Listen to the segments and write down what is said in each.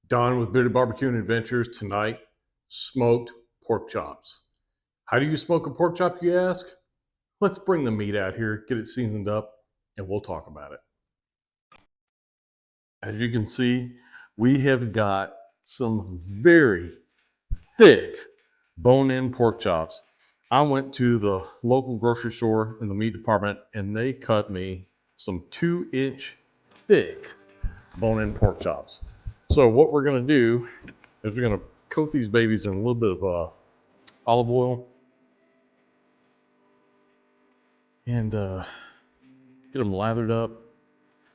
Don with Bearded Barbecue and Adventures. Tonight, smoked pork chops. How do you smoke a pork chop, you ask? Let's bring the meat out here, get it seasoned up, and we'll talk about it. As you can see, we have got some very thick bone-in pork chops. I went to the local grocery store in the meat department and they cut me some 2-inch thick bone-in pork chops. So what we're gonna do is we're gonna coat these babies in a little bit of olive oil and get them lathered up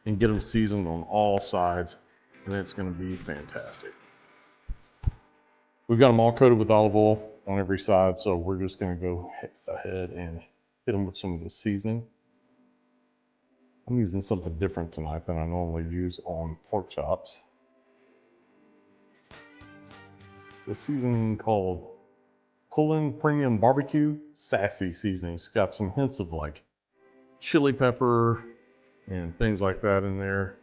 and get them seasoned on all sides, and it's gonna be fantastic. We've got them all coated with olive oil on every side, so we're just gonna go ahead and hit them with some of the seasoning. I'm using something different tonight than I normally use on pork chops. It's a seasoning called Cullen Premium Barbecue Sassy Seasoning. It's got some hints of like chili pepper and things like that in there.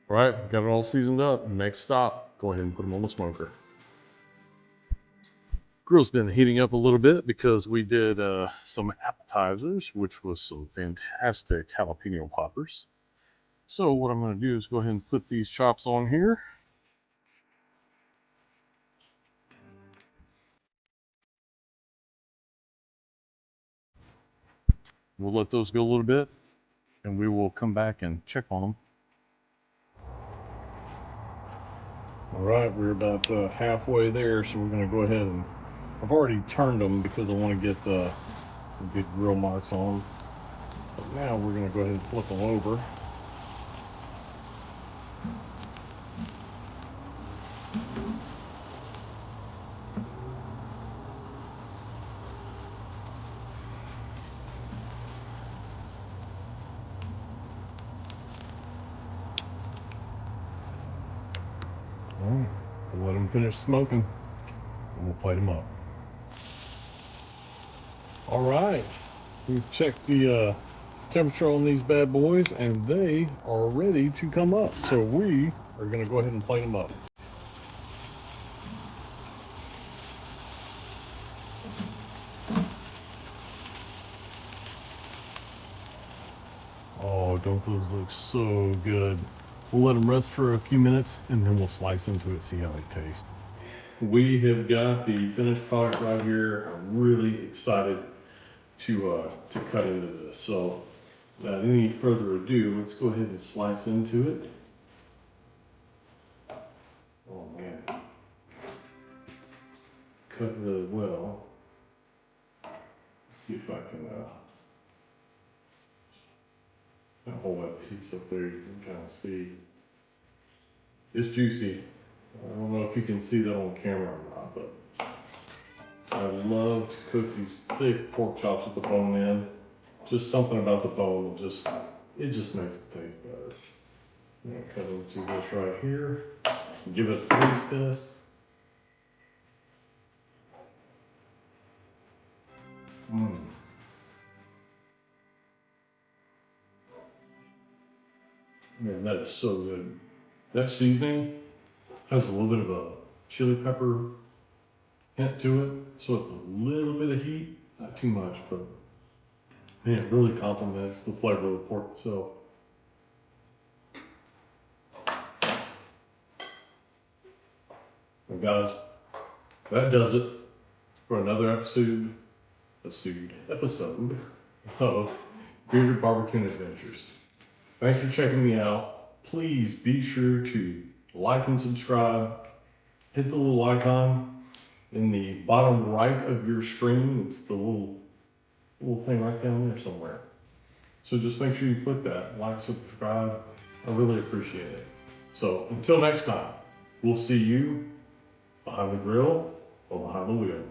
All right, got it all seasoned up. Next stop, go ahead and put them on the smoker. Grill's been heating up a little bit because we did some appetizers, which was some fantastic jalapeno poppers. So what I'm going to do is go ahead and put these chops on here. We'll let those go a little bit and we will come back and check on them. All right, we're about halfway there, so we're going to go ahead and I've already turned them because I want to get some good grill marks on them. But now we're going to go ahead and flip them over. All right, we'll let them finish smoking and we'll plate them up. All right, we've checked the temperature on these bad boys and they are ready to come up. So we are going to go ahead and plate them up. Oh, don't those look so good. We'll let them rest for a few minutes and then we'll slice into it, see how they taste. We have got the finished product right here. I'm really excited to cut into this. So without any further ado, let's go ahead and slice into it. Oh man, cut really well. Let's see if I can hold that piece up there. You can kind of see it's juicy. I don't know if you can see that on camera or not, but I love to cook these thick pork chops with the bone in. Just something about the bone that it just makes it taste better. I'm gonna cut into this right here. Give it a taste test. Man, that is so good. That seasoning has a little bit of a chili pepper hint to it, so it's a little bit of heat, not too much, but man, it really complements the flavor of the pork itself. And guys, that does it for another episode of Bearded Barbecue and Adventures. Thanks for checking me out. Please be sure to like and subscribe. Hit the little icon in the bottom right of your screen. It's the little thing right down there somewhere. So just make sure you click that, like, subscribe. I really appreciate it. So until next time, we'll see you behind the grill or behind the wheel.